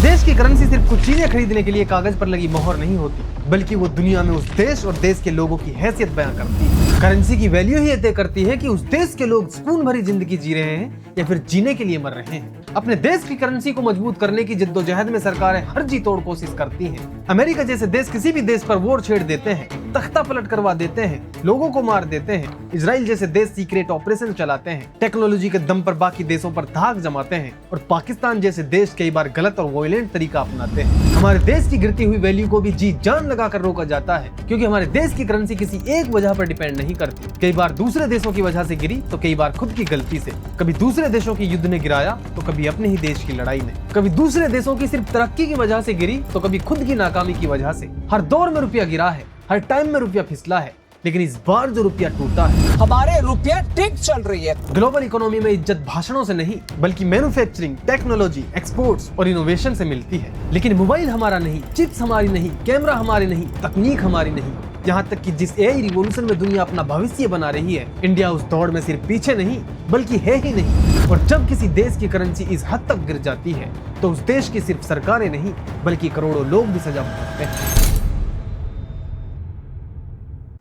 देश की करेंसी सिर्फ कुछ चीजें खरीदने के लिए कागज पर लगी मोहर नहीं होती, बल्कि वो दुनिया में उस देश और देश के लोगों की हैसियत बयां करती है। करेंसी की वैल्यू ही तय करती है कि उस देश के लोग सुकून भरी जिंदगी जी रहे हैं या फिर जीने के लिए मर रहे हैं। अपने देश की करेंसी को मजबूत करने की जिद्दोजहद में सरकारें हर जी तोड़ कोशिश करती हैं। अमेरिका जैसे देश किसी भी देश पर वोर छेड़ देते हैं, तख्ता पलट करवा देते हैं, लोगों को मार देते हैं। इजराइल जैसे देश सीक्रेट ऑपरेशन चलाते हैं, टेक्नोलॉजी के दम पर बाकी देशों पर धाक जमाते हैं, और पाकिस्तान जैसे देश कई बार गलत और वायलेंट तरीका अपनाते हैं। हमारे देश की गिरती हुई वैल्यू को भी जी जान लगाकर रोका जाता है, क्योंकि हमारे देश की करेंसी किसी एक वजह पर डिपेंड नहीं करती। कई बार दूसरे देशों की वजह से गिरी तो कई बार खुद की गलती से। कभी दूसरे देशों की युद्ध ने गिराया तो कभी अपने ही देश की लड़ाई ने। कभी दूसरे देशों की सिर्फ तरक्की की वजह से गिरी तो कभी खुद की नाकामी की वजह से। हर दौर में रुपया गिरा है, हर टाइम में रुपया फिसला है, लेकिन इस बार जो रुपया टूटा है, हमारे रुपया ठीक चल रही है। ग्लोबल इकोनॉमी में इज्जत भाषणों से नहीं, बल्कि मैन्युफैक्चरिंग, टेक्नोलॉजी, एक्सपोर्ट्स और इनोवेशन से मिलती है। लेकिन मोबाइल हमारा नहीं, चिप्स हमारी नहीं, कैमरा हमारी नहीं, तकनीक हमारी नहीं। यहाँ तक कि जिस एआई रिवॉल्यूशन में दुनिया अपना भविष्य बना रही है, इंडिया उस दौड़ में सिर्फ पीछे नहीं बल्कि है ही नहीं। और जब किसी देश की करेंसी इस हद तक गिर जाती है तो उस देश की सिर्फ सरकारें नहीं बल्कि करोड़ों लोग भी सजा भुगतते हैं।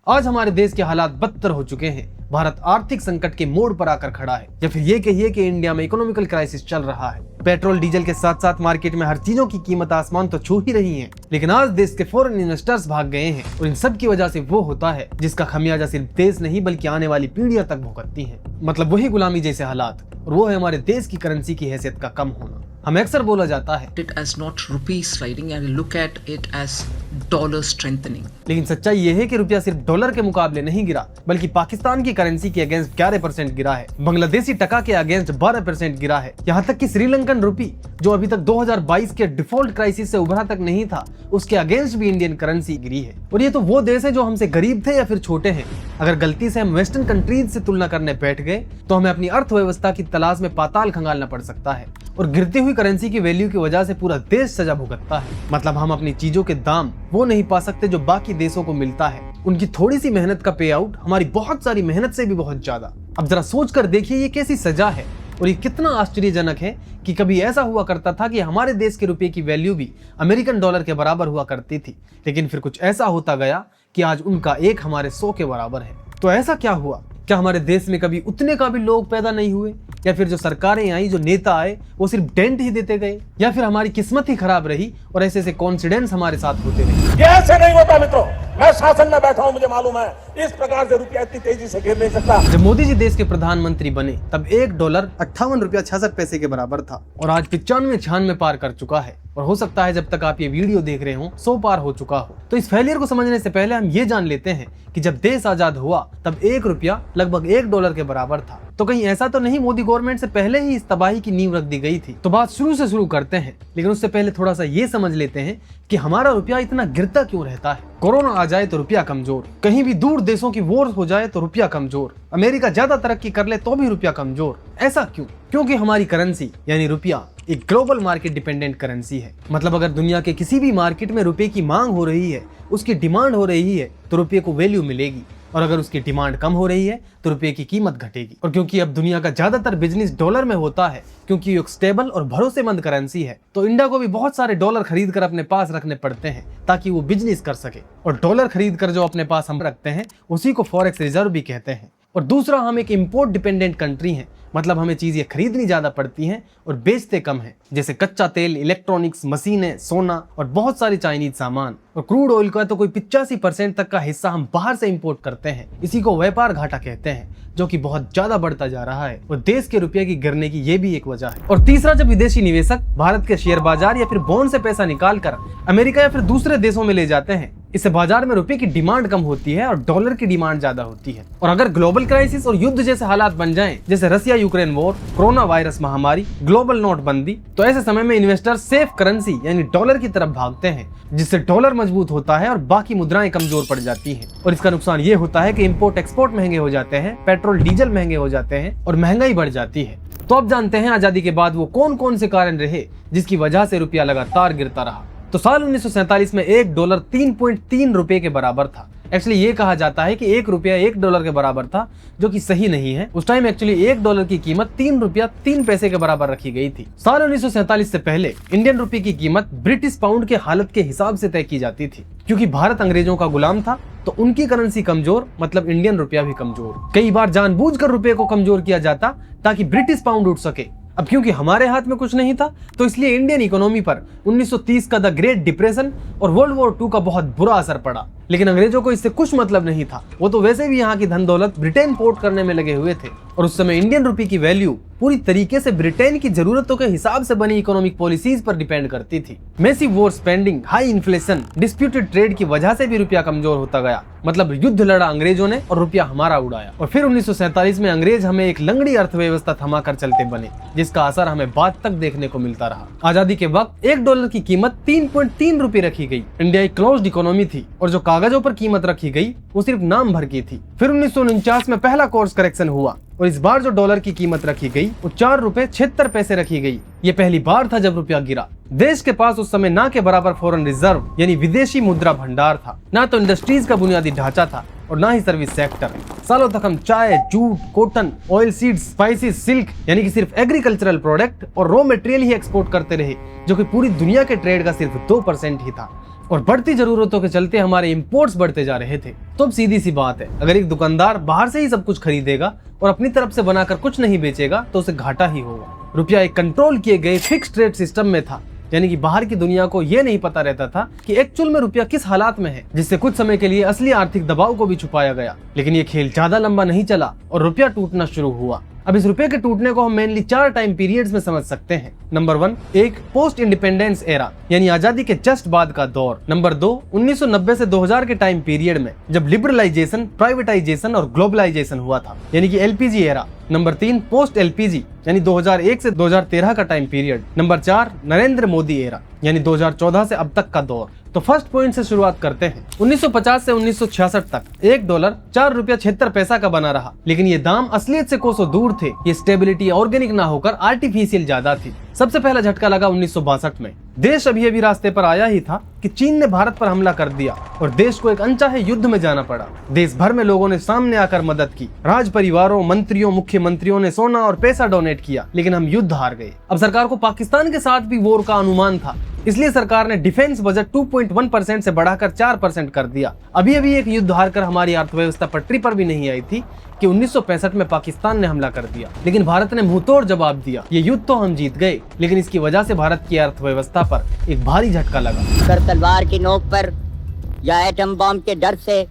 आज हमारे देश के हालात बदतर हो चुके हैं। भारत आर्थिक संकट के मोड़ पर आकर खड़ा है, या फिर ये कहिए कि इंडिया में इकोनॉमिकल क्राइसिस चल रहा है। पेट्रोल डीजल के साथ साथ मार्केट में हर चीजों की कीमत आसमान तो छू ही रही है। लेकिन आज देश के फॉरेन इन्वेस्टर्स भाग गए हैं, और इन सब की वजह से वो होता है जिसका खमियाजा सिर्फ देश नहीं बल्कि आने वाली पीढ़ियां तक भुगतती हैं। मतलब वही गुलामी जैसे हालात, और वो है हमारे देश की करेंसी की हैसियत का कम होना। हमें अक्सर बोला जाता है it as not rupee sliding and look at it as dollar strengthening. लेकिन सच्चाई ये है कि रुपया सिर्फ डॉलर के मुकाबले नहीं गिरा, बल्कि पाकिस्तान की करेंसी के अगेंस्ट 11% गिरा है, बांग्लादेशी टका के अगेंस्ट 12% गिरा है। यहाँ तक कि श्रीलंकन रुपी, जो अभी तक 2022 के डिफॉल्ट क्राइसिस से उभरा तक नहीं था, उसके अगेंस्ट भी इंडियन करेंसी गिरी है। और ये तो वो देश है जो हमसे गरीब थे या फिर छोटे हैं। अगर गलती से हम वेस्टर्न कंट्रीज से तुलना करने बैठ गए तो हमें अपनी अर्थव्यवस्था की तलाश में पाताल खंगालना पड़ सकता है, और गिरती हुई करेंसी की वैल्यू की वजह से पूरा देश सजा भुगतता है। मतलब हम अपनी चीजों के दाम वो नहीं पा सकते जो बाकी देशों को मिलता है। उनकी थोड़ी सी मेहनत का पे आउट हमारी बहुत सारी मेहनत से भी बहुत ज्यादा। अब जरा सोच कर देखिए ये कैसी सजा है, और ये कितना आश्चर्यजनक है कि कभी ऐसा हुआ करता था कि हमारे देश के रुपए की वैल्यू भी अमेरिकन डॉलर के बराबर हुआ करती थी, लेकिन फिर कुछ ऐसा होता गया कि आज उनका एक हमारे 100 के बराबर है। तो ऐसा क्या हुआ? क्या हमारे देश में कभी उतने काबिल लोग पैदा नहीं हुए, या फिर जो सरकारें आई, जो नेता आए, वो सिर्फ डेंट ही देते गए, या फिर हमारी किस्मत ही खराब रही और ऐसे ऐसे कॉन्फिडेंस हमारे साथ होते रहे? कैसे नहीं होता मित्रों, मैं शासन में बैठा हूं, मुझे मालूम है इस प्रकार से रुपया इतनी तेजी से गिर नहीं सकता। जब मोदी जी देश के प्रधानमंत्री बने तब $1 ₹58.66 के बराबर था, और आज 95-96 पार कर चुका है। और हो सकता है जब तक आप ये वीडियो देख रहे हो 100 पार हो चुका हो। तो इस फेलियर को समझने से पहले हम ये जान लेते हैं कि जब देश आजाद हुआ तब $1 लगभग $1 के बराबर था। तो कहीं ऐसा तो नहीं मोदी गवर्नमेंट से पहले ही इस तबाही की नींव रख दी गई थी? तो बात शुरू से शुरू करते हैं, लेकिन उससे पहले थोड़ा सा ये समझ लेते हैं कि हमारा रुपया इतना गिरता क्यों रहता है। कोरोना आ जाए तो रुपया कमजोर, कहीं भी दूर देशों की वॉर हो जाए तो रुपया कमजोर, अमेरिका ज्यादा तरक्की कर ले तो भी रुपया कमजोर। ऐसा क्यों? क्योंकि हमारी करेंसी यानी रुपया एक ग्लोबल मार्केट डिपेंडेंट करेंसी है। मतलब अगर दुनिया के किसी भी मार्केट में रुपए की मांग हो रही है, उसकी डिमांड हो रही है, तो रुपये को वैल्यू मिलेगी, और अगर उसकी डिमांड कम हो रही है तो रुपये की कीमत घटेगी। और क्योंकि अब दुनिया का ज्यादातर बिजनेस डॉलर में होता है, क्योंकि ये स्टेबल और भरोसेमंद करेंसी है, तो इंडिया को भी बहुत सारे डॉलर खरीद कर अपने पास रखने पड़ते हैं ताकि वो बिजनेस कर सके। और डॉलर खरीद कर जो अपने पास हम रखते हैं उसी को फॉरेक्स रिजर्व भी कहते हैं। और दूसरा, हम एक इंपोर्ट डिपेंडेंट कंट्री हैं, मतलब हमें चीजें खरीदनी ज्यादा पड़ती हैं और बेचते कम हैं, जैसे कच्चा तेल, इलेक्ट्रॉनिक्स, मशीनें, सोना और बहुत सारे चाइनीज सामान। और क्रूड ऑयल का तो कोई 85% तक का हिस्सा हम बाहर से इंपोर्ट करते हैं। इसी को व्यापार घाटा कहते हैं, जो कि बहुत ज्यादा बढ़ता जा रहा है, और देश के रुपये की गिरने की ये भी एक वजह है। और तीसरा, जब विदेशी निवेशक भारत के शेयर बाजार या फिर बॉन्ड से पैसा निकाल कर अमेरिका या फिर दूसरे देशों में ले जाते हैं, इससे बाजार में रुपए की डिमांड कम होती है और डॉलर की डिमांड ज्यादा होती है। और अगर ग्लोबल क्राइसिस और युद्ध जैसे हालात बन जाएं, जैसे Russia Ukraine war, corona virus महामारी, ग्लोबल नोटबंदी, तो ऐसे समय में इन्वेस्टर सेफ करेंसी यानी डॉलर की तरफ भागते हैं, जिससे डॉलर मजबूत होता है और बाकी मुद्राएं कमजोर पड़ जाती हैं। और इसका नुकसान ये होता है कि इंपोर्ट एक्सपोर्ट महंगे हो जाते हैं, पेट्रोल डीजल महंगे हो जाते हैं और महंगाई बढ़ जाती है। तो अब जानते हैं आजादी के बाद वो कौन कौन से कारण रहे जिसकी वजह से रुपया लगातार गिरता रहा। तो साल 1947 में $1 3.3 रुपए के बराबर था, एक्चुअली ये कहा जाता है कि 1 रुपया 1 डॉलर के बराबर था, जो कि सही नहीं है। उस टाइम एक्चुअली 1 डॉलर की कीमत 3 रुपया 3 पैसे के बराबर रखी गई थी। साल 1947 से पहले इंडियन रुपये की कीमत ब्रिटिश पाउंड के हालत के हिसाब से तय की जाती थी। क्योंकि भारत अंग्रेजों का गुलाम था तो उनकी करेंसी कमजोर, मतलब इंडियन रुपया भी कमजोर। कई बार जानबूझकर रुपये को कमजोर किया जाता ताकि ब्रिटिश पाउंड उठ सके। अब क्योंकि हमारे हाथ में कुछ नहीं था तो इसलिए इंडियन इकोनॉमी पर 1930 का द ग्रेट डिप्रेशन और वर्ल्ड वॉर 2 का बहुत बुरा असर पड़ा। लेकिन अंग्रेजों को इससे कुछ मतलब नहीं था, वो तो वैसे भी यहाँ की धन दौलत ब्रिटेन पोर्ट करने में लगे हुए थे और उस समय इंडियन रुपये की वैल्यू पूरी तरीके से ब्रिटेन की जरूरतों के हिसाब से बनी इकोनॉमिक पॉलिसीज पर डिपेंड करती थी। Massive war spending, high inflation, disputed trade की वजह से भी रुपया कमजोर होता गया। मतलब युद्ध लड़ा अंग्रेजों ने और रुपया हमारा उड़ाया। और फिर 1947 में अंग्रेज हमें एक लंगड़ी अर्थव्यवस्था थमा कर चलते बने, जिसका असर हमें बाद तक देखने को मिलता रहा। आजादी के वक्त 1 डॉलर की कीमत 3.3 रुपए रखी गई। इंडिया एक क्लोज्ड इकोनॉमी थी और जो कागजों पर कीमत रखी गई वो सिर्फ नाम भर की थी। फिर 1949 में पहला कोर्स करेक्शन हुआ और इस बार जो डॉलर की कीमत रखी गई वो 4 रुपए 76 पैसे रखी गई। ये पहली बार था जब रुपया गिरा। देश के पास उस समय ना के बराबर फॉरेन रिजर्व यानी विदेशी मुद्रा भंडार था, ना तो इंडस्ट्रीज का बुनियादी ढांचा था और ना ही सर्विस सेक्टर। सालों तक हम चाय, jute, cotton, oil seeds, spices, silk यानी कि सिर्फ एग्रीकल्चरल प्रोडक्ट और रॉ मटेरियल ही एक्सपोर्ट करते रहे, जो कि पूरी दुनिया के ट्रेड का सिर्फ 2% ही था। और बढ़ती जरूरतों के चलते हमारे इंपोर्ट्स बढ़ते जा रहे थे। तो अब सीधी सी बात है, अगर एक दुकानदार बाहर से ही सब कुछ खरीदेगा और अपनी तरफ से बनाकर कुछ नहीं बेचेगा तो उसे घाटा ही होगा। रुपया एक कंट्रोल किए गए फिक्स्ड रेट सिस्टम में था, यानी कि बाहर की दुनिया को यह नहीं पता रहता था कि एक्चुअल में रुपया किस हालात में है, जिससे कुछ समय के लिए असली आर्थिक दबाव को भी छुपाया गया। लेकिन ये खेल ज्यादा लंबा नहीं चला और रुपया टूटना शुरू हुआ। अब इस रुपये के टूटने को हम मेनली 4 टाइम पीरियड्स में समझ सकते हैं। नंबर 1, एक पोस्ट इंडिपेंडेंस एरा यानी आजादी के जस्ट बाद का दौर। नंबर 2, 1990 से 2000 के टाइम पीरियड में जब लिबरलाइजेशन, प्राइवेटाइजेशन और ग्लोबलाइजेशन हुआ था, यानी कि LPG era. Number 3, post LPG यानी 2001 से 2013 का time period. Number 4, Narendra Modi era यानी 2014 से अब तक का दौर। तो फर्स्ट पॉइंट से शुरुआत करते हैं। 1950 से 1966 तक 1 डॉलर 4 रुपया 76 पैसा का बना रहा, लेकिन ये दाम असलियत से कोसों दूर थे। ये स्टेबिलिटी ऑर्गेनिक ना होकर आर्टिफिशियल ज्यादा थी। सबसे पहला झटका लगा 1962 में। देश अभी रास्ते पर आया ही था कि चीन ने भारत पर हमला कर दिया और देश को एक अनचाहे युद्ध में जाना पड़ा। देश भर में लोगों ने सामने आकर मदद की। राज परिवारों, मंत्रियों, मुख्यमंत्रियों ने सोना और पैसा डोनेट किया, लेकिन हम युद्ध हार गए। अब सरकार को पाकिस्तान के साथ भी वॉर का अनुमान था, इसलिए सरकार ने डिफेंस बजट 2.1% से बढ़ाकर 4% कर दिया। अभी एक युद्ध हारकर हमारी अर्थव्यवस्था पटरी पर भी नहीं आई थी कि 1965 में पाकिस्तान ने हमला कर दिया, लेकिन भारत ने मुंहतोड़ जवाब दिया। ये युद्ध तो हम जीत गए, लेकिन इसकी वजह से भारत की अर्थव्यवस्था पर एक भारी झटका लगा। अगर तलवार की नोक पर या एटम बॉम्ब के डर से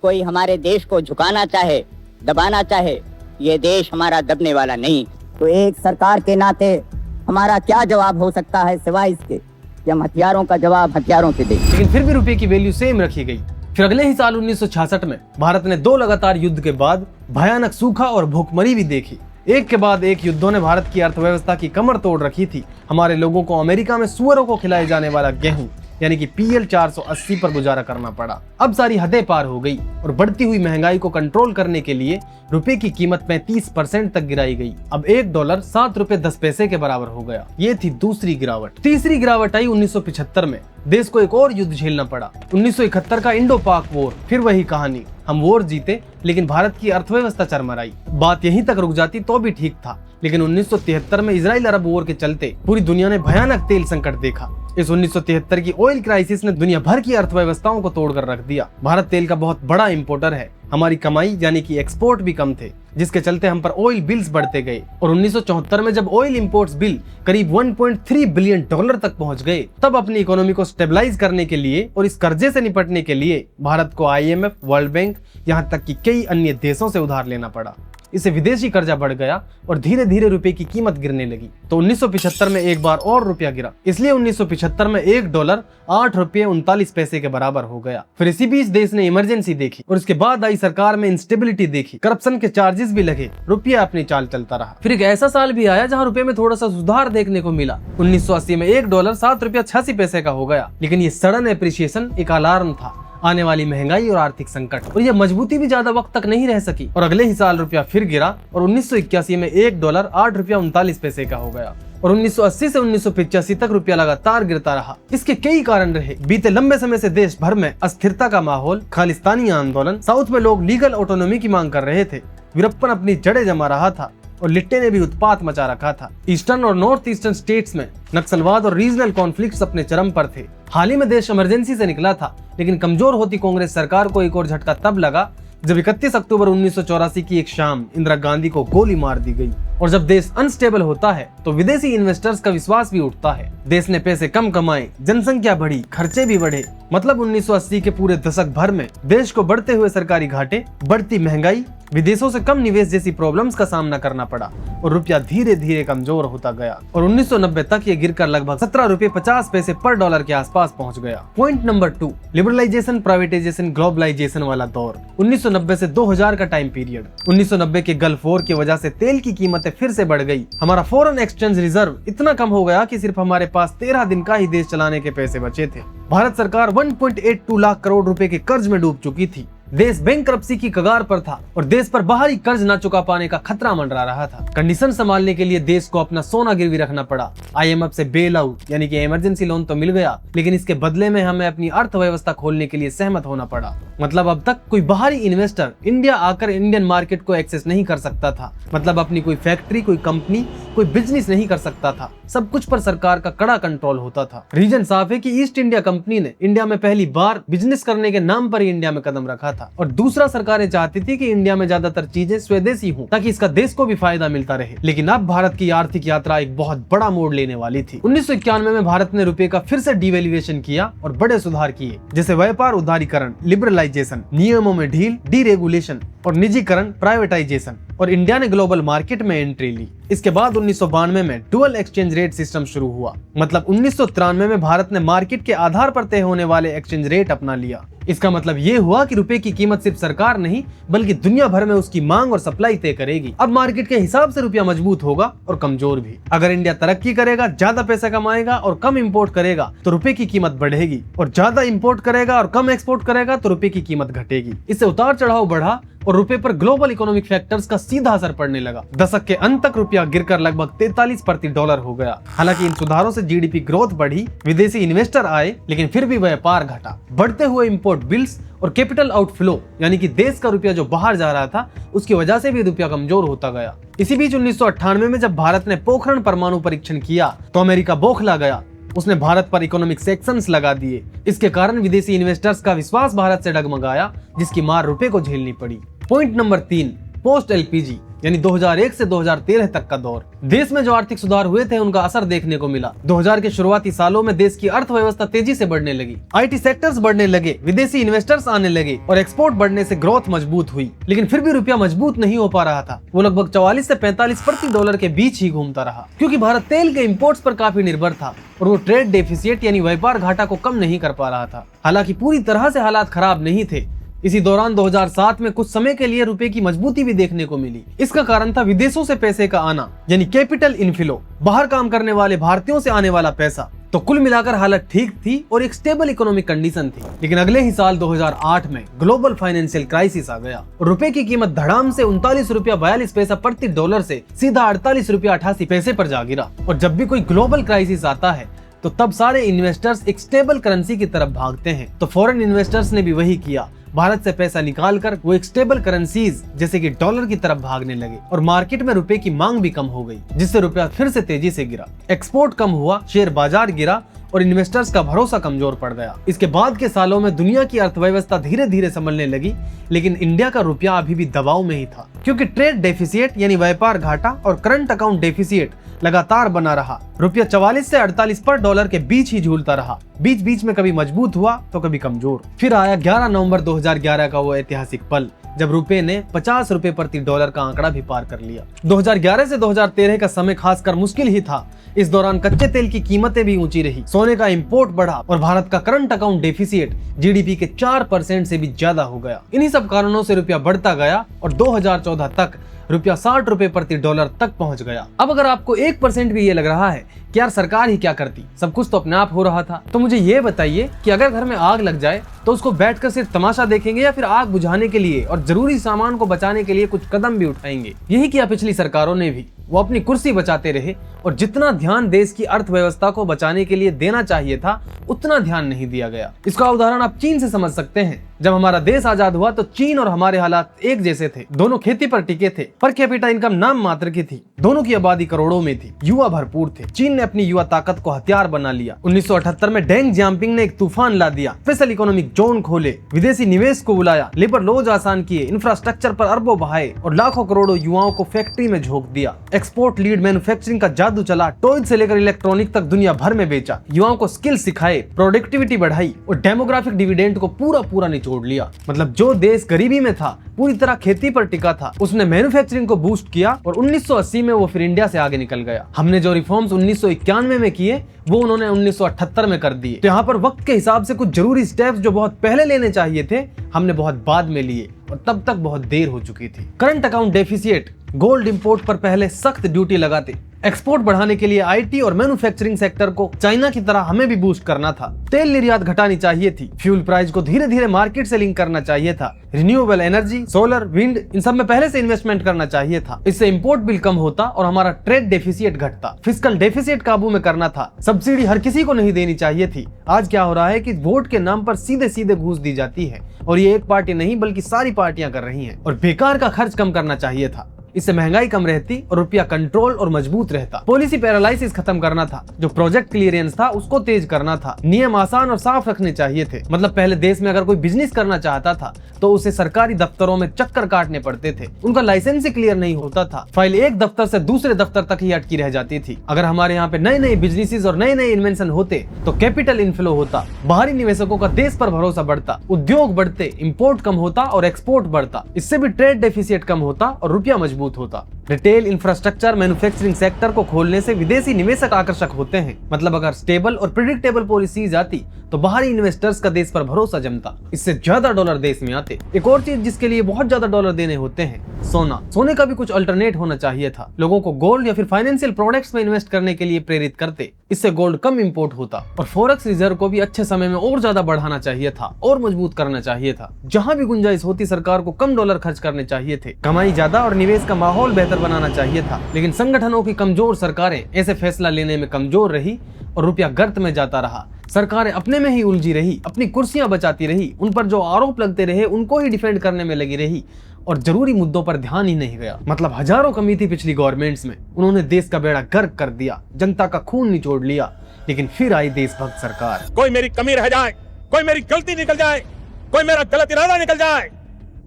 कोई हमारे देश को झुकाना चाहे, दबाना चाहे, ये देश हमारा दबने वाला नहीं। तो एक सरकार के नाते हमारा क्या जवाब हो सकता है सिवाय इसके कि हम हथियारों का जवाब हथियारों से दें। लेकिन फिर भी रुपये की वैल्यू सेम रखी गई। फिर अगले ही साल 1966 में भारत ने 2 लगातार युद्ध के बाद भयानक सूखा और भूखमरी भी देखी। एक के बाद एक युद्धों ने भारत की अर्थव्यवस्था की कमर तोड़ रखी थी। हमारे लोगों को अमेरिका में सुअरों को खिलाए जाने वाला गेहूं यानी कि PL 480 पर गुजारा करना पड़ा। अब सारी हदें पार हो गई और बढ़ती हुई महंगाई को कंट्रोल करने के लिए रुपए की कीमत में 30% तक गिराई गई। अब 1 डॉलर 7 रुपए 10 पैसे के बराबर हो गया। ये थी दूसरी गिरावट। तीसरी गिरावट आई 1975 में। देश को एक और युद्ध झेलना पड़ा, 1971 का इंडो पाक वॉर। फिर वही कहानी, हम वॉर जीते लेकिन भारत की अर्थव्यवस्था चरमराई। बात यहीं तक रुक जाती तो भी ठीक था, लेकिन 1973 में इजराइल अरब वॉर के चलते पूरी दुनिया ने भयानक तेल संकट देखा। इस 1973 की ऑयल क्राइसिस ने दुनिया भर की अर्थव्यवस्थाओं को तोड़कर रख दिया। भारत तेल का बहुत बड़ा इंपोर्टर है। हमारी कमाई यानी कि एक्सपोर्ट भी कम थे, जिसके चलते हम पर ऑयल बिल्स बढ़ते गए। और 1974 में जब ऑयल इंपोर्ट्स बिल करीब 1.3 बिलियन डॉलर तक पहुंच गए, तब अपनी इकोनॉमी को स्टेबलाइज करने के लिए और इस कर्जे से निपटने के लिए भारत को IMF, वर्ल्ड बैंक, यहाँ तक कि कई अन्य देशों से उधार लेना पड़ा। इससे विदेशी कर्जा बढ़ गया और धीरे धीरे रुपए की कीमत गिरने लगी। तो 1975 में एक बार और रुपया गिरा, इसलिए 1975 में 1 डॉलर 8 रुपये 39 पैसे के बराबर हो गया। फिर इसी बीच देश ने इमरजेंसी देखी और इसके बाद आई सरकार में इंस्टेबिलिटी देखी, करप्शन के चार्जेस भी लगे, रुपया अपनी चाल चलता रहा। फिर एक ऐसा साल भी आया जहाँ रुपए में थोड़ा सा सुधार देखने को मिला। 1980 में 1 डॉलर 7 रुपया 86 पैसे का हो गया, लेकिन ये सडन एप्रिसिएशन एक अलार्म था, आने वाली महंगाई और आर्थिक संकट। और यह मजबूती भी ज्यादा वक्त तक नहीं रह सकी और अगले ही साल रुपया फिर गिरा और 1981 में 1 डॉलर 8 रुपया 39 पैसे का हो गया। और 1980 से 1985 तक रुपया लगातार गिरता रहा। इसके कई कारण रहे। बीते लंबे समय से देश भर में अस्थिरता का माहौल, खालिस्तानी आंदोलन, साउथ में लोग लीगल ऑटोनॉमी की मांग कर रहे थे, वीरप्पन अपनी जड़ें जमा रहा था और लिट्टे ने भी उत्पात मचा रखा था। ईस्टर्न और नॉर्थ ईस्टर्न स्टेट्स में नक्सलवाद और रीजनल कॉन्फ्लिक्ट्स अपने चरम पर थे। हाल ही में देश इमरजेंसी से निकला था, लेकिन कमजोर होती कांग्रेस सरकार को एक और झटका तब लगा जब 31 अक्टूबर 1984 की एक शाम इंदिरा गांधी को गोली मार दी गई। और जब देश अनस्टेबल होता है तो विदेशी इन्वेस्टर्स का विश्वास भी उठता है। देश ने पैसे कम कमाए, जनसंख्या बढ़ी, खर्चे भी बढ़े। मतलब 1980 के पूरे दशक भर में देश को बढ़ते हुए सरकारी घाटे, बढ़ती महंगाई, विदेशों से कम निवेश जैसी प्रॉब्लम्स का सामना करना पड़ा और रुपया धीरे धीरे कमजोर होता गया और 1990 तक ये गिरकर लगभग 17 रुपए 50 पैसे पर डॉलर के आसपास पहुंच गया। Point number 2, liberalisation, privatisation, globalisation वाला दौर, 1990 से 2000 का टाइम पीरियड। 1990 के गल्फ वॉर की वजह से तेल की कीमतें फिर से बढ़ गई। हमारा फॉरेन एक्सचेंज रिजर्व इतना कम हो गया कि सिर्फ हमारे पास 13 दिन का ही देश चलाने के पैसे बचे थे। भारत सरकार 1.82 लाख करोड़ रुपए के कर्ज में डूब चुकी थी। देश बैंकरप्सी की कगार पर था और देश पर बाहरी कर्ज न चुका पाने का खतरा मंडरा रहा था। कंडीशन संभालने के लिए देश को अपना सोना गिरवी रखना पड़ा। IMF से बेल आउट यानी कि इमरजेंसी लोन तो मिल गया, लेकिन इसके बदले में हमें अपनी अर्थव्यवस्था खोलने के लिए सहमत होना पड़ा। मतलब अब तक कोई बाहरी इन्वेस्टर इंडिया आकर इंडियन मार्केट को एक्सेस नहीं कर सकता था। मतलब अपनी कोई फैक्ट्री, कोई कंपनी, कोई बिजनेस नहीं कर सकता था। सब कुछ पर सरकार का कड़ा कंट्रोल होता था। रीजन साफ है कि ईस्ट इंडिया कंपनी ने इंडिया में पहली बार बिजनेस करने के नाम पर ही इंडिया में कदम रखा था और दूसरा सरकारें चाहती थी कि इंडिया में ज्यादातर चीजें स्वदेशी हों ताकि इसका देश को भी फायदा मिलता रहे। लेकिन अब भारत की आर्थिक यात्रा एक बहुत बड़ा मोड़ लेने वाली थी। 1991 में भारत ने रुपए का फिर से डिवैल्यूएशन किया और बड़े सुधार किए, जैसे व्यापार उदारीकरण, लिबरलाइजेशन, नियमों में ढील, डीरेगुलेशन और निजीकरण, प्राइवेटाइजेशन, और इंडिया ने ग्लोबल मार्केट में एंट्री ली। इसके बाद 1992 में डुअल एक्सचेंज रेट सिस्टम शुरू हुआ। मतलब 1993 में भारत ने मार्केट के आधार पर तय होने वाले एक्सचेंज रेट अपना लिया। इसका मतलब ये हुआ कि रुपए की कीमत सिर्फ सरकार नहीं बल्कि दुनिया भर में उसकी मांग और सप्लाई तय करेगी। अब मार्केट के हिसाब से रुपया मजबूत होगा और कमजोर भी। अगर इंडिया तरक्की करेगा, ज्यादा पैसा कमाएगा और कम इंपोर्ट करेगा तो रुपए की कीमत बढ़ेगी, और ज्यादा इंपोर्ट करेगा और कम एक्सपोर्ट करेगा तो रुपए की कीमत घटेगी। इससे उतार चढ़ाव बढ़ा और रुपए पर ग्लोबल इकोनॉमिक फैक्टर्स का सीधा असर पड़ने लगा। दशक के अंत तक रुपया गिरकर लगभग 43 प्रति डॉलर हो गया। हालांकि इन सुधारों से जीडीपी ग्रोथ बढ़ी, विदेशी इन्वेस्टर आए, लेकिन फिर भी व्यापार घटा। बढ़ते हुए इंपोर्ट बिल्स और कैपिटल आउटफ्लो यानी कि देश का रुपया जो बाहर जा रहा था उसकी वजह से भी रुपया कमजोर होता गया। इसी बीच 1998 में जब भारत ने पोखरण परमाणु परीक्षण किया तो अमेरिका बौखला गया। उसने भारत पर इकोनॉमिक सैंक्शंस लगा दिए। इसके कारण विदेशी इन्वेस्टर्स का विश्वास भारत से डगमगाया, जिसकी मार रुपए को झेलनी पड़ी। पॉइंट नंबर 3, पोस्ट LPG यानी 2001 से 2013 तक का दौर। देश में जो आर्थिक सुधार हुए थे उनका असर देखने को मिला। 2000 के शुरुआती सालों में देश की अर्थव्यवस्था तेजी से बढ़ने लगी, IT सेक्टर्स बढ़ने लगे, विदेशी इन्वेस्टर्स आने लगे और एक्सपोर्ट बढ़ने से ग्रोथ मजबूत हुई। लेकिन फिर भी रुपया मजबूत नहीं हो पा रहा था। वो लगभग 44 से 45 प्रति डॉलर के बीच ही घूमता रहा, क्योंकि भारत तेल के इंपोर्ट्स पर काफी निर्भर था और वो ट्रेड डेफिसिट यानी व्यापार घाटा को कम नहीं कर पा रहा था। हालांकि पूरी तरह से हालात खराब नहीं थे। इसी दौरान 2007 में कुछ समय के लिए रुपए की मजबूती भी देखने को मिली। इसका कारण था विदेशों से पैसे का आना यानी कैपिटल इनफ्लो, बाहर काम करने वाले भारतीयों से आने वाला पैसा। तो कुल मिलाकर हालत ठीक थी और एक स्टेबल इकोनॉमिक कंडीशन थी। लेकिन अगले ही साल 2008 में ग्लोबल फाइनेंशियल क्राइसिस आ गया और रुपए की कीमत धड़ाम से 39 रुपया 42 पैसा प्रति डॉलर से सीधा 48 रुपया 88 पैसे पर जा गिरा। और जब भी कोई ग्लोबल क्राइसिस आता है तो तब सारे इन्वेस्टर्स एक स्टेबल करेंसी की तरफ भागते हैं। तो फॉरेन इन्वेस्टर्स ने भी वही किया। भारत से पैसा निकालकर वो एक स्टेबल करेंसीज जैसे कि डॉलर की तरफ भागने लगे और मार्केट में रुपए की मांग भी कम हो गई, जिससे रुपया फिर से तेजी से गिरा। एक्सपोर्ट कम हुआ, शेयर बाजार गिरा और इन्वेस्टर्स का भरोसा कमजोर पड़ गया। इसके बाद के सालों में दुनिया की अर्थव्यवस्था धीरे धीरे संभलने लगी, लेकिन इंडिया का रुपया अभी भी दबाव में ही था, क्योंकि ट्रेड डेफिसिट यानी व्यापार घाटा और करंट अकाउंट डेफिसिट लगातार बना रहा। रुपया 44 से 48 पर डॉलर के बीच ही झूलता रहा। बीच बीच में कभी मजबूत हुआ तो कभी कमजोर। फिर आया 11 नवंबर 2011 का वो ऐतिहासिक पल जब रुपए ने 50 रुपए प्रति डॉलर का आंकड़ा भी पार कर लिया। 2011 से 2013 का समय खासकर मुश्किल ही था। इस दौरान कच्चे तेल की कीमतें भी ऊंची रही, सोने का इंपोर्ट बढ़ा और भारत का करंट अकाउंट डेफिसिट जीडीपी के 4% से भी ज्यादा हो गया। इन्हीं सब कारणों से रुपया बढ़ता गया और 2014 तक रुपया 60 रुपए प्रति डॉलर तक पहुंच गया। अब अगर आपको 1% भी ये लग रहा है कि यार सरकार ही क्या करती, सब कुछ तो अपने आप हो रहा था, तो मुझे ये बताइए कि अगर घर में आग लग जाए तो उसको बैठकर सिर्फ तमाशा देखेंगे या फिर आग बुझाने के लिए और जरूरी सामान को बचाने के लिए कुछ कदम भी उठाएंगे? यही किया पिछली सरकारों ने भी। वो अपनी कुर्सी बचाते रहे और जितना ध्यान देश की अर्थव्यवस्था को बचाने के लिए देना चाहिए था उतना ध्यान नहीं दिया गया। इसका उदाहरण आप चीन से समझ सकते हैं। जब हमारा देश आजाद हुआ तो चीन और हमारे हालात एक जैसे थे। दोनों खेती पर टिके थे, पर कैपिटा इनकम नाम मात्र की थी। दोनों की आबादी करोड़ों में थी, युवा भरपूर थे। चीन ने अपनी युवा ताकत को हथियार बना लिया। 1978 में डेंग जियाओपिंग ने एक तूफान ला दिया, स्पेशल इकोनॉमिक जोन खोले, विदेशी निवेश को बुलाया, लेबर लॉज आसान किए, इंफ्रास्ट्रक्चर पर अरबों बहाए और लाखों करोड़ों युवाओं को फैक्ट्री में झोंक दिया। एक्सपोर्ट लीड मैन्युफैक्चरिंग का जादू चला, टॉयज से लेकर इलेक्ट्रॉनिक तक दुनिया भर में बेचा, युवाओं को स्किल सिखाए, प्रोडक्टिविटी बढ़ाई और डेमोग्राफिक डिविडेंड को पूरा निचोड़ लिया। मतलब जो देश गरीबी में था पूरी तरह खेती पर टिका था, उसने मैन्युफैक्चरिंग को बूस्ट किया और 1980 में वो फिर इंडिया से आगे निकल गया। हमने जो रिफॉर्म्स 1991 में किए वो उन्होंने 1978 में कर दिए। तो यहाँ पर वक्त के हिसाब से कुछ जरूरी स्टेप्स जो बहुत पहले लेने चाहिए थे हमने बहुत बाद में लिए और तब तक बहुत देर हो चुकी थी। Current account deficit, gold import पर पहले सख्त ड्यूटी लगाते, एक्सपोर्ट बढ़ाने के लिए आईटी और मैन्युफैक्चरिंग सेक्टर को चाइना की तरह हमें भी बूस्ट करना था। तेल निर्यात घटानी चाहिए थी, फ्यूल प्राइस को धीरे धीरे मार्केट से लिंक करना चाहिए था, रिन्यूएबल एनर्जी, सोलर, विंड, इन सब में पहले से इन्वेस्टमेंट करना चाहिए था। इससे इंपोर्ट बिल कम होता और हमारा ट्रेड डेफिसिट घटता। फिस्कल डेफिसिट काबू में करना था, सब्सिडी हर किसी को नहीं देनी चाहिए थी। आज क्या हो रहा है कि वोट के नाम पर सीधे सीधे घूस दी जाती है और ये एक पार्टी नहीं बल्कि सारी पार्टियां कर रही हैं। और बेकार का खर्च कम करना चाहिए था, इससे महंगाई कम रहती और रुपया कंट्रोल और मजबूत रहता। पॉलिसी पैरालाइसिस खत्म करना था, जो प्रोजेक्ट क्लियरेंस था उसको तेज करना था। नियम आसान और साफ रखने चाहिए थे। मतलब पहले देश में अगर कोई बिजनेस करना चाहता था तो उसे सरकारी दफ्तरों में चक्कर काटने पड़ते थे, उनका लाइसेंस ही क्लियर नहीं होता था, फाइल एक दफ्तर से दूसरे दफ्तर तक ही अटकी रह जाती थी। अगर हमारे यहाँ पे नए नए बिजनेसेस और नए नए इन्वेंशन होते तो कैपिटल इनफ्लो होता, बाहरी निवेशकों का देश पर भरोसा बढ़ता, उद्योग बढ़ते, इंपोर्ट कम होता और एक्सपोर्ट बढ़ता। इससे भी ट्रेड डेफिसिट कम होता और रुपया मजबूत होता। रिटेल, इंफ्रास्ट्रक्चर, मैन्युफैक्चरिंग सेक्टर को खोलने से विदेशी निवेशक आकर्षक होते हैं। मतलब अगर स्टेबल और प्रिडिक्टेबल पॉलिसीज आती तो बाहरी इन्वेस्टर्स का देश पर भरोसा जमता, इससे ज्यादा डॉलर देश में आते। एक और चीज जिसके लिए बहुत ज्यादा डॉलर देने होते हैं, सोना। सोने का भी कुछ अल्टरनेट होना चाहिए था। लोगों को गोल्ड या फिर फाइनेंशियल प्रोडक्ट्स में इन्वेस्ट करने के लिए प्रेरित करते, इससे गोल्ड कम इंपोर्ट होता। और फॉरेक्स रिजर्व को भी अच्छे समय में और ज्यादा बढ़ाना चाहिए था और मजबूत करना चाहिए था। जहां भी गुंजाइश होती सरकार को कम डॉलर खर्च करने चाहिए थे। कमाई ज्यादा और निवेश का माहौल बेहतर बनाना चाहिए था। लेकिन संगठनों की कमजोर सरकारें ऐसे फैसला लेने में कमजोर रही और रुपया गर्त में जाता रहा। सरकारें अपने में ही उलझी रही, अपनी कुर्सियां बचाती रही, उन पर जो आरोप लगते रहे उनको ही डिफेंड करने में लगी रही और जरूरी मुद्दों पर ध्यान ही नहीं गया। मतलब हजारों कमी थी पिछली गवर्नमेंट्स में, उन्होंने देश का बेड़ा गर्क कर दिया, जनता का खून निचोड़ लिया। लेकिन फिर आई देशभक्त सरकार। कोई मेरी कमी रह जाए, कोई मेरी गलती निकल जाए, कोई मेरा गलत इरादा निकल जाए,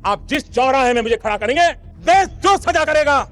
आप जिस चौराहे में मुझे खड़ा करेंगे, देश जो सजा करेगा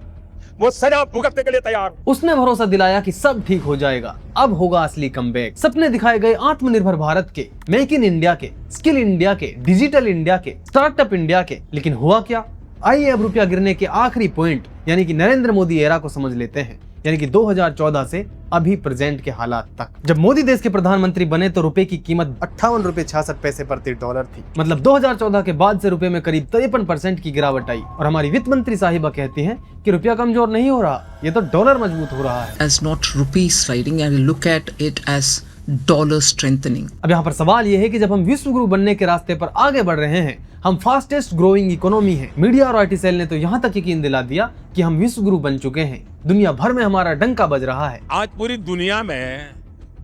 वो सजा भुगतने के लिए तैयार। उसने भरोसा दिलाया कि सब ठीक हो जाएगा, अब होगा असली कमबैक। सपने दिखाए गए आत्मनिर्भर भारत के, मेक इन इंडिया के, स्किल इंडिया के, डिजिटल इंडिया के, स्टार्टअप इंडिया के। लेकिन हुआ क्या? आइए अब रुपया गिरने के आखिरी पॉइंट यानी कि नरेंद्र मोदी एरा को समझ लेते हैं, यानी कि 2014 से अभी प्रेजेंट के हालात तक। जब मोदी देश के प्रधानमंत्री बने तो रुपए की कीमत 58 रुपए 66 पैसे प्रति डॉलर थी। मतलब 2014 के बाद से रुपए में करीब 53% की गिरावट आई। और हमारी वित्त मंत्री साहिबा कहती हैं कि रुपया कमजोर नहीं हो रहा, ये तो डॉलर मजबूत हो रहा है। As not rupee sliding, and look at it as dollar strengthening. अब यहाँ पर सवाल ये है कि जब हम विश्व गुरु बनने के रास्ते पर आगे बढ़ रहे हैं, हम फास्टेस्ट ग्रोइंग इकोनॉमी हैं, मीडिया और आईटी सेल ने तो यहाँ तक यकीन दिला दिया कि हम विश्व गुरु बन चुके हैं, दुनिया भर में हमारा डंका बज रहा है। आज पूरी दुनिया में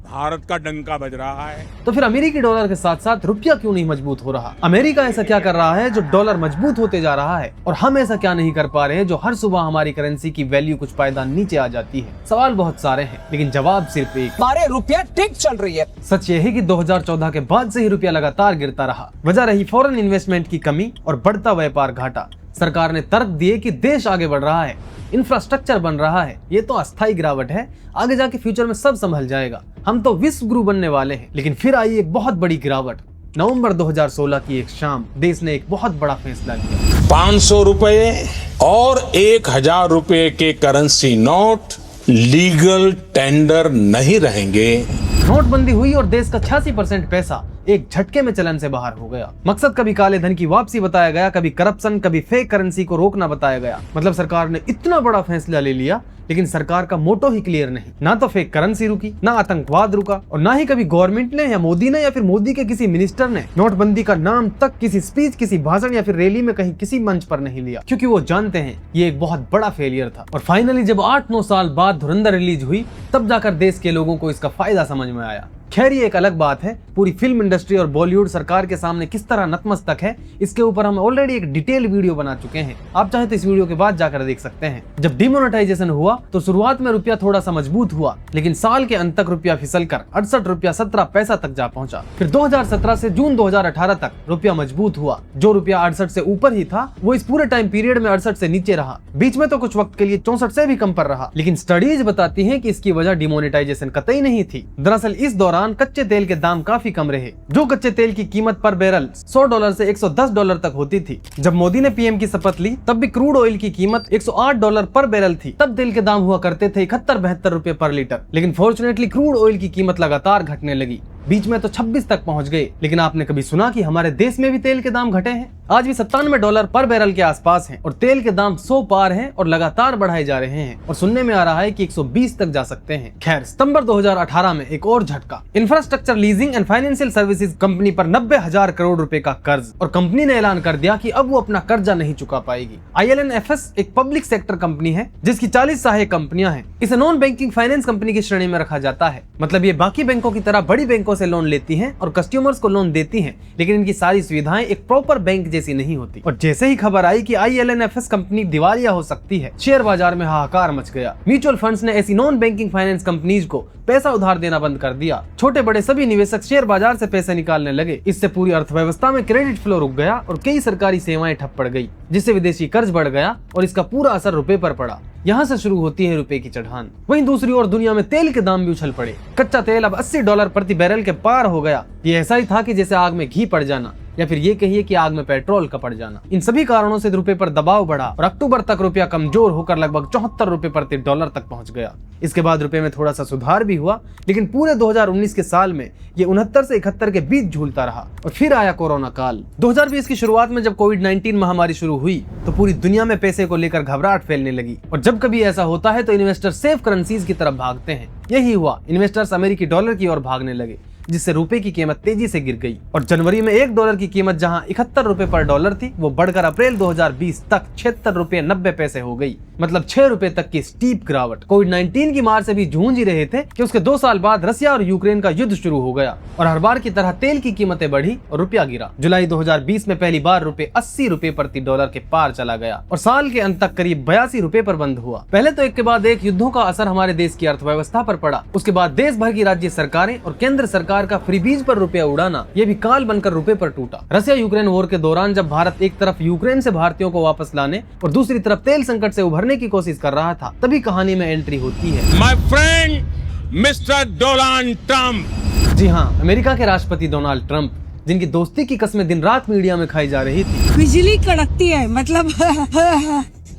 भारत का डंका बज रहा है। तो फिर अमेरिकी डॉलर के साथ साथ रुपया क्यों नहीं मजबूत हो रहा? अमेरिका ऐसा क्या कर रहा है जो डॉलर मजबूत होते जा रहा है और हम ऐसा क्या नहीं कर पा रहे हैं जो हर सुबह हमारी करेंसी की वैल्यू कुछ पायदान नीचे आ जाती है? सवाल बहुत सारे हैं लेकिन जवाब सिर्फ एक, हमारे रुपया ठीक चल रही है। सच ये है कि 2014 के बाद से ही रुपया लगातार गिरता रहा। वजह रही फॉरेन इन्वेस्टमेंट की कमी और बढ़ता व्यापार घाटा। सरकार ने तर्क दिए कि देश आगे बढ़ रहा है, इंफ्रास्ट्रक्चर बन रहा है, ये तो अस्थायी गिरावट है, आगे जाके फ्यूचर में सब संभल जाएगा, हम तो विश्व गुरु बनने वाले हैं। लेकिन फिर आई एक बहुत बड़ी गिरावट। नवंबर 2016 की एक शाम देश ने एक बहुत बड़ा फैसला लिया। 500 रुपए और 1000 रुपए के करेंसी नोट लीगल टेंडर नहीं रहेंगे। नोटबंदी हुई और देश का 86% पैसा एक झटके में चलन से बाहर हो गया। मकसद कभी काले धन की वापसी बताया गया, कभी करप्शन, कभी फेक करेंसी को रोकना बताया गया। मतलब सरकार ने इतना बड़ा फैसला ले लिया लेकिन सरकार का मोटो ही क्लियर नहीं। ना तो फेक करेंसी रुकी, ना आतंकवाद रुका, और ना ही कभी गवर्नमेंट ने या मोदी ने या फिर मोदी के किसी मिनिस्टर ने नोटबंदी का नाम तक किसी स्पीच, किसी भाषण या फिर रैली में कहीं किसी मंच पर नहीं लिया, क्योंकि वो जानते हैं ये एक बहुत बड़ा फेलियर था। और फाइनली जब 8-9 साल बाद धुरंधर रिलीज हुई, तब जाकर देश के लोगों को इसका फायदा समझ में आया। खैर ये एक अलग बात है, पूरी फिल्म इंडस्ट्री और बॉलीवुड सरकार के सामने किस तरह नतमस्तक है, इसके ऊपर हम ऑलरेडी एक डिटेल वीडियो बना चुके हैं। आप चाहे तो इस वीडियो के बाद जाकर देख सकते हैं। जब डिमोनेटाइजेशन हुआ तो शुरुआत में रुपया थोड़ा सा मजबूत हुआ, लेकिन साल के अंत तक रुपया फिसलकर 68 रुपया 17 पैसा तक जा पहुंचा। फिर 2017 से जून 2018 तक रुपया मजबूत हुआ। जो रुपया 68 से ऊपर ही था वो इस पूरे टाइम पीरियड में 68 से नीचे रहा। बीच में तो कुछ वक्त के लिए 64 से भी कम पर रहा, लेकिन स्टडीज बताती है कि इसकी वजह डिमोनेटाइजेशन कतई नहीं थी। दरअसल इस दौरान कच्चे तेल के दाम काफी कम रहे। जो कच्चे तेल की कीमत पर बैरल $100 से $110 तक होती थी। जब मोदी ने पीएम की शपथ ली तब भी क्रूड ऑयल की कीमत $108 पर बैरल थी। तब तेल के दाम हुआ करते थे 71-72 रुपए पर लीटर। लेकिन फॉर्चुनेटली क्रूड ऑयल की कीमत लगातार घटने लगी, बीच में तो 26 तक पहुंच गए। लेकिन आपने कभी सुना कि हमारे देश में भी तेल के दाम घटे हैं? आज भी $97 पर बैरल के आसपास हैं और तेल के दाम 100 पार हैं और लगातार बढ़ाए जा रहे हैं, और सुनने में आ रहा है कि 120 तक जा सकते हैं। खैर, सितंबर 2018 में एक और झटका। Infrastructure leasing and financial services company पर 90,000 करोड़ रुपए का कर्ज, और कंपनी ने ऐलान कर दिया कि अब वो अपना कर्जा नहीं चुका पाएगी। IL&FS एक पब्लिक सेक्टर कंपनी है जिसकी 40 सहायक कंपनियां हैं। इसे नॉन बैंकिंग फाइनेंस कंपनी की श्रेणी में रखा जाता है। मतलब ये बाकी बैंकों की तरह बड़ी बैंकों से लोन लेती हैं और कस्टमर्स को लोन देती हैं, लेकिन इनकी सारी सुविधाएं एक प्रॉपर बैंक जैसी नहीं होती। और जैसे ही खबर आई कि IL&FS कंपनी दिवालिया हो सकती है, शेयर बाजार में हाहाकार मच गया। म्यूचुअल फंड्स ने ऐसी नॉन बैंकिंग फाइनेंस कंपनीज को पैसा उधार देना बंद कर दिया। छोटे बड़े सभी निवेशक शेयर बाजार से पैसे निकालने लगे। इससे पूरी अर्थव्यवस्था में क्रेडिट फ्लो रुक गया और कई सरकारी सेवाएं ठप पड़ गई, जिससे विदेशी कर्ज बढ़ गया और इसका पूरा असर रुपए पर पड़ा। यहाँ से शुरू होती है रुपए की चढ़ान। वहीं दूसरी ओर दुनिया में तेल के दाम भी उछल पड़े। कच्चा तेल अब $80 प्रति बैरल के पार हो गया। ये ऐसा ही था कि जैसे आग में घी पड़ जाना, या फिर ये कहिए कि आग में पेट्रोल का पड़ जाना। इन सभी कारणों से रुपए पर दबाव बढ़ा और अक्टूबर तक रुपया कमजोर होकर लगभग $74 प्रति डॉलर तक पहुंच गया। इसके बाद रुपए में थोड़ा सा सुधार भी हुआ, लेकिन पूरे 2019 के साल में ये 69 से 71 के बीच झूलता रहा। और फिर आया कोरोना काल। 2020 की शुरुआत में जब कोविड-19 महामारी शुरू हुई तो पूरी दुनिया में पैसे को लेकर घबराहट फैलने लगी, और जब कभी ऐसा होता है तो इन्वेस्टर सेफ करेंसीज की तरफ भागते हैं। यही हुआ, इन्वेस्टर्स अमेरिकी डॉलर की ओर भागने लगे, जिससे रुपए की कीमत तेजी से गिर गई। और जनवरी में $1 की कीमत जहां 71 रुपए पर डॉलर थी, वो बढ़कर अप्रैल 2020 तक 76 रुपए 90 पैसे हो गई। मतलब 6 रुपए तक की स्टीप गिरावट। कोविड-19 की मार से भी जूझ ही रहे थे कि उसके 2 साल बाद रसिया और यूक्रेन का युद्ध शुरू हो गया, और हर बार की तरह तेल की कीमतें बढ़ी और रुपया गिरा। जुलाई 2020 में पहली बार रुपए 80 रुपए प्रति डॉलर के पार चला गया और साल के अंत तक करीब 82 रुपए पर बंद हुआ। पहले तो एक के बाद एक युद्धों का असर हमारे देश की अर्थव्यवस्था पर पड़ा। उसके बाद देश भर की राज्य सरकारें और केंद्र सरकार का फ्रीबीज पर रुपया उड़ाना, ये भी काल बनकर रुपए पर टूटा। रसिया यूक्रेन वॉर के दौरान जब भारत एक तरफ यूक्रेन से भारतीयों को वापस लाने और दूसरी तरफ तेल संकट से उभरने की कोशिश कर रहा था, तभी कहानी में एंट्री होती है my friend Mr Donald Trump. जी हाँ, अमेरिका के राष्ट्रपति डोनाल्ड ट्रंप, जिनकी दोस्ती की कस्में दिन रात मीडिया में खाई जा रही थी। बिजली कड़कती है, मतलब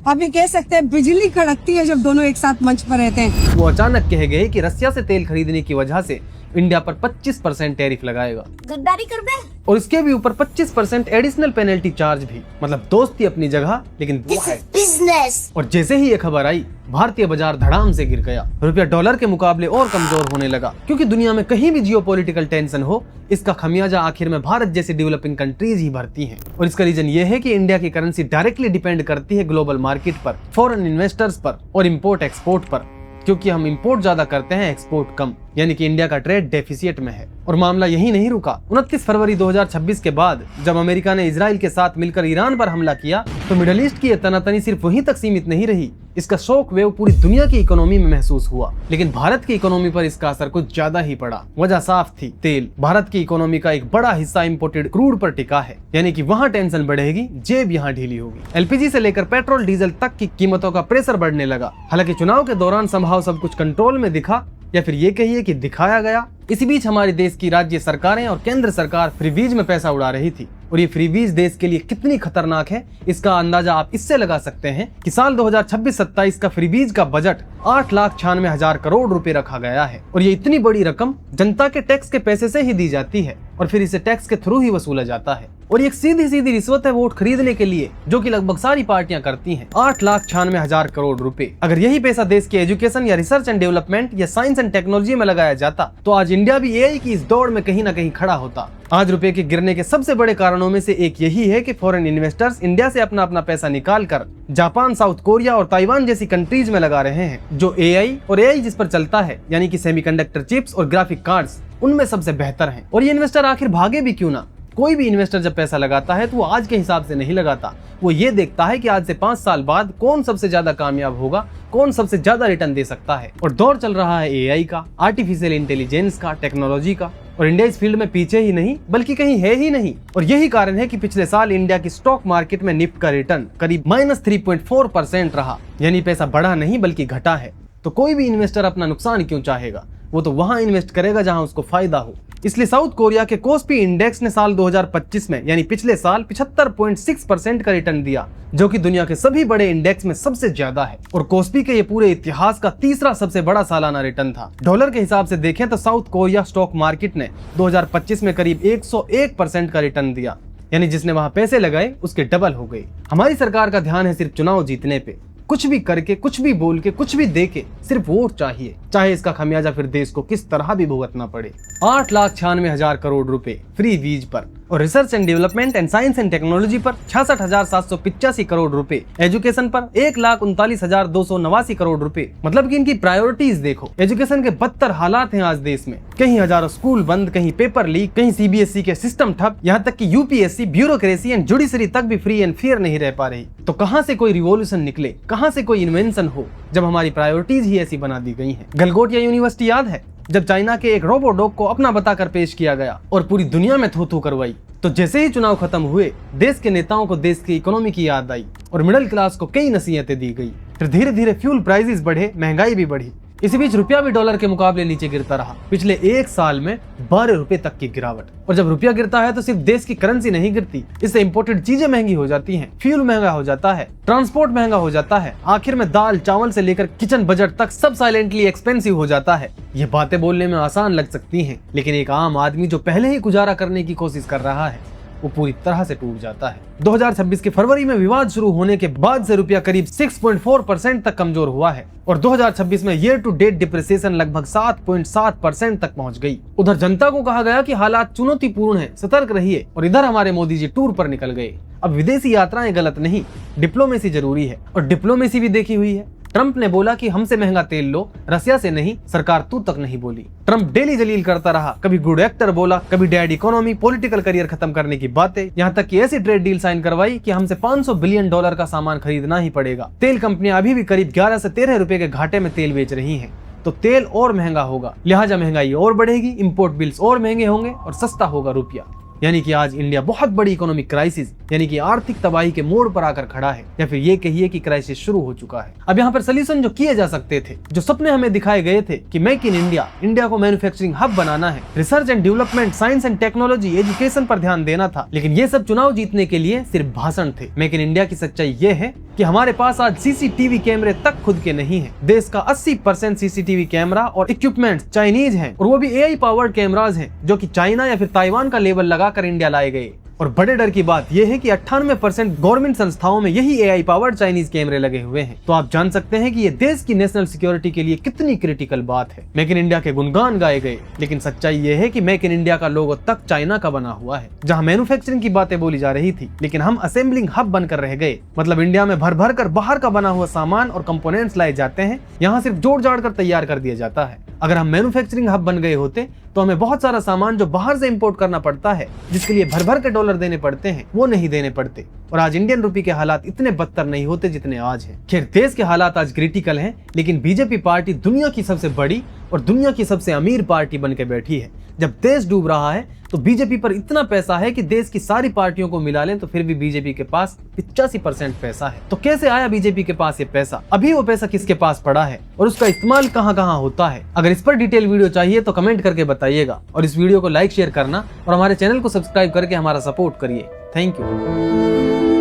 आप ये कह सकते हैं बिजली कड़कती है जब दोनों एक साथ मंच पर रहते हैं। वो अचानक कह गए कि रसिया से तेल खरीदने की वजह से इंडिया पर 25% टैरिफ लगाएगा, गद्दारी कर बे। और इसके भी ऊपर 25% एडिशनल पेनल्टी चार्ज भी। मतलब दोस्ती अपनी जगह, लेकिन वो है बिजनेस। और जैसे ही ये खबर आई, भारतीय बाजार धड़ाम से गिर गया। रुपया डॉलर के मुकाबले और कमजोर होने लगा, क्योंकि दुनिया में कहीं भी जियोपॉलिटिकल टेंशन हो, इसका खमियाजा आखिर में भारत जैसी डेवलपिंग कंट्रीज ही भरती हैं। और इसका रीजन ये है कि इंडिया की करेंसी डायरेक्टली डिपेंड करती है ग्लोबल मार्केट पर, फॉरेन इन्वेस्टर्स पर और इम्पोर्ट एक्सपोर्ट पर, क्योंकि हम इंपोर्ट ज्यादा करते हैं, एक्सपोर्ट कम। यानी कि इंडिया का ट्रेड डेफिसिट में है। और मामला यही नहीं रुका। 29 फरवरी 2026 के बाद जब अमेरिका ने इजराइल के साथ मिलकर ईरान पर हमला किया, तो मिडिल ईस्ट की ये तनातनी सिर्फ वहीं तक सीमित नहीं रही, इसका शॉक वेव पूरी दुनिया की इकोनॉमी में महसूस हुआ। लेकिन भारत की इकोनॉमी पर इसका असर कुछ ज्यादा ही पड़ा। वजह साफ थी, तेल। भारत की इकोनॉमी का एक बड़ा हिस्सा इंपोर्टेड क्रूड पर टिका है, यानी कि वहाँ टेंशन बढ़ेगी, जेब यहाँ ढीली होगी। LPG से लेकर पेट्रोल डीजल तक की कीमतों का प्रेशर बढ़ने लगा। हालांकि चुनाव के दौरान संभव सब कुछ कंट्रोल में दिखा, या फिर ये कहिए कि दिखाया गया। इसी बीच हमारे देश की राज्य सरकारें और केंद्र सरकार फ्रीबीज में पैसा उड़ा रही थी। और ये फ्रीबीज देश के लिए कितनी खतरनाक है, इसका अंदाजा आप इससे लगा सकते हैं कि साल 2026-27 का फ्रीबीज का बजट 8,96,000 करोड़ रुपए रखा गया है। और ये इतनी बड़ी रकम जनता के टैक्स के पैसे से ही दी जाती है, और फिर इसे टैक्स के थ्रू ही वसूला जाता है। और ये एक सीधी सीधी रिश्वत है वोट खरीदने के लिए, जो कि लगभग सारी पार्टियां करती हैं। 8,96,000 करोड़ रुपए। अगर यही पैसा देश के एजुकेशन या रिसर्च एंड डेवलपमेंट या साइंस एंड टेक्नोलॉजी में लगाया जाता तो आज इंडिया भी एआई की इस दौड़ में कहीं ना कहीं खड़ा होता। आज रुपए के गिरने के सबसे बड़े कारणों में से एक यही है कि फॉरेन इन्वेस्टर्स इंडिया से अपना पैसा निकाल कर जापान, साउथ कोरिया और ताइवान जैसी कंट्रीज में लगा रहे हैं, जो एआई और एआई जिस पर चलता है, यानी कि सेमीकंडक्टर चिप्स और ग्राफिक कार्ड्स, उनमें सबसे बेहतर हैं। और ये इन्वेस्टर आखिर भागे भी क्यों ना। कोई भी इन्वेस्टर जब पैसा लगाता है तो वो आज के हिसाब से नहीं लगाता, वो ये देखता है कि आज से 5 साल बाद कौन सबसे ज्यादा कामयाब होगा, कौन सबसे ज्यादा रिटर्न दे सकता है। और दौर चल रहा है एआई का, आर्टिफिशियल इंटेलिजेंस का, टेक्नोलॉजी का, और इंडिया इस फील्ड में पीछे ही नहीं बल्कि कहीं है ही नहीं। और यही कारण है कि पिछले साल इंडिया की स्टॉक मार्केट में निफ्टी का रिटर्न करीब -3.4% रहा, यानी पैसा बढ़ा नहीं बल्कि घटा है। तो कोई भी इन्वेस्टर अपना नुकसान क्यों चाहेगा, वो तो वहां इन्वेस्ट करेगा जहां उसको फायदा हो। इसलिए साउथ कोरिया के कोस्पी इंडेक्स ने साल 2025 में यानी पिछले साल 75.6% का रिटर्न दिया, जो कि दुनिया के सभी बड़े इंडेक्स में सबसे ज्यादा है। और कोस्पी के ये पूरे इतिहास का तीसरा सबसे बड़ा सालाना रिटर्न था। डॉलर के हिसाब से देखें तो साउथ कोरिया स्टॉक मार्केट ने 2025 में करीब 101% का रिटर्न दिया, यानी जिसने वहां पैसे लगाए उसके डबल हो गए। हमारी सरकार का ध्यान है सिर्फ चुनाव जीतने पे, कुछ भी करके, कुछ भी बोल के, कुछ भी दे के सिर्फ वोट चाहिए, चाहे इसका खमियाजा फिर देश को किस तरह भी भुगतना पड़े। 8,96,000 करोड़ रुपए फ्री वीज पर और research and development and science and technology पर 66,785 करोड़ रुपए, एजुकेशन पर 1,39,289 करोड़ रुपए। मतलब कि इनकी प्रायोरिटीज देखो। एजुकेशन के बदतर हालात हैं आज देश में, कहीं हजारों स्कूल बंद, कहीं पेपर लीक, कहीं सीबीएसई के सिस्टम ठप, यहाँ तक कि यूपीएससी, ब्यूरोक्रेसी एंड जुडिशरी तक भी फ्री एंड फेयर नहीं रह पा रही। तो कहाँ से कोई रिवॉल्यूशन निकले, कहाँ से कोई इन्वेंशन हो, जब हमारी प्रायोरिटीज ही ऐसी बना दी गई हैं। गलगोटिया यूनिवर्सिटी याद है, जब चाइना के एक रोबोडॉग को अपना बताकर पेश किया गया और पूरी दुनिया में थू थू करवाई, तो जैसे ही चुनाव खत्म हुए देश के नेताओं को देश की इकोनॉमी की याद आई और मिडिल क्लास को कई नसीहतें दी गई। फिर धीरे धीरे फ्यूल प्राइसेस बढ़े, महंगाई भी बढ़ी। इसी बीच रुपया भी डॉलर के मुकाबले नीचे गिरता रहा। पिछले 1 साल में 12 रुपए तक की गिरावट। और जब रुपया गिरता है तो सिर्फ देश की करेंसी नहीं गिरती, इससे इंपोर्टेड चीजें महंगी हो जाती हैं, फ्यूल महंगा हो जाता है, ट्रांसपोर्ट महंगा हो जाता है, आखिर में दाल चावल से लेकर किचन बजट तक सब साइलेंटली एक्सपेंसिव हो जाता है। ये बातें बोलने में आसान लग सकती हैं, लेकिन एक आम आदमी जो पहले ही गुजारा करने की कोशिश कर रहा है वो पूरी तरह से टूट जाता है। 2026 के फरवरी में विवाद शुरू होने के बाद से रुपया करीब 6.4% तक कमजोर हुआ है और 2026 में ईयर टू डेट डिप्रिसिएशन लगभग 7.7% तक पहुंच गई। उधर जनता को कहा गया कि हालात चुनौतीपूर्ण हैं, सतर्क रहिए, और इधर हमारे मोदी जी टूर पर निकल गए। अब विदेशी यात्राएं गलत नहीं, डिप्लोमेसी जरूरी है, और डिप्लोमेसी भी देखी हुई है। ट्रंप ने बोला कि हमसे महंगा तेल लो, रसिया से नहीं, सरकार तू तक नहीं बोली। ट्रंप डेली जलील करता रहा, कभी गुड एक्टर बोला, कभी डेड इकोनॉमी, पॉलिटिकल करियर खत्म करने की बातें, यहाँ तक कि ऐसी ट्रेड डील साइन करवाई कि हमसे $500 बिलियन का सामान खरीदना ही पड़ेगा। तेल कंपनियां अभी भी करीब 11 से 13 रुपए के घाटे में तेल बेच रही हैं, तो तेल और महंगा होगा, लिहाजा महंगाई और बढ़ेगी, इंपोर्ट बिल्स और महंगे होंगे और सस्ता होगा रुपया। यानी कि आज इंडिया बहुत बड़ी इकोनॉमिक क्राइसिस यानी कि आर्थिक तबाही के मोड़ पर आकर खड़ा है, या फिर ये कहिए कि क्राइसिस शुरू हो चुका है। अब यहाँ पर सॉल्यूशन जो किए जा सकते थे, जो सपने हमें दिखाए गए थे कि मेक इन इंडिया, इंडिया को मैन्युफैक्चरिंग हब बनाना है, research and development, science and technology, education पर ध्यान देना था, लेकिन ये सब चुनाव जीतने के लिए सिर्फ भाषण थे। मेक इन इंडिया की सच्चाई ये है कि हमारे पास आज सीसीटीवी कैमरे तक खुद के नहीं है। देश का 80% सीसीटीवी कैमरा और इक्विपमेंट चाइनीज हैं, और वो भी एआई पावर्ड कैमराज हैं, जो कि चाइना या फिर ताइवान का लेबल लगाकर इंडिया लाए गए। और बड़े डर की बात यह है कि 98% गवर्नमेंट संस्थाओं में यही एआई पावर्ड चाइनीज कैमरे लगे हुए हैं। तो आप जान सकते हैं कि ये देश की नेशनल सिक्योरिटी के लिए कितनी क्रिटिकल बात है। मेक इन इंडिया के गुणगान गाए गए, लेकिन सच्चाई ये है कि मेक इन इंडिया का लोगो तक चाइना का बना हुआ है। जहां मैन्युफैक्चरिंग की बातें बोली जा रही थी, लेकिन हम असेंबलिंग हब बनकर रह गए। मतलब इंडिया में भर भर कर बाहर का बना हुआ सामान और कंपोनेंट्स लाए जाते हैं, यहाँ सिर्फ जोड़ जाड़ कर तैयार कर दिया जाता है। अगर हम मैन्युफैक्चरिंग हब बन गए होते तो हमें बहुत सारा सामान जो बाहर से इंपोर्ट करना पड़ता है, जिसके लिए भर भर के डॉलर देने पड़ते हैं, वो नहीं देने पड़ते, और आज इंडियन रुपये के हालात इतने बदतर नहीं होते जितने आज हैं। खैर, देश के हालात आज क्रिटिकल हैं, लेकिन बीजेपी पार्टी दुनिया की सबसे बड़ी और दुनिया की सबसे अमीर पार्टी बन के बैठी है। जब देश डूब रहा है तो बीजेपी पर इतना पैसा है कि देश की सारी पार्टियों को मिला लें तो फिर भी बीजेपी के पास 85% पैसा है। तो कैसे आया बीजेपी के पास ये पैसा? अभी वो पैसा किसके पास पड़ा है और उसका इस्तेमाल कहां कहां होता है? अगर इस पर डिटेल वीडियो चाहिए तो कमेंट करके बताइएगा, और इस वीडियो को लाइक शेयर करना और हमारे चैनल को सब्सक्राइब करके हमारा सपोर्ट करिए। Thank you.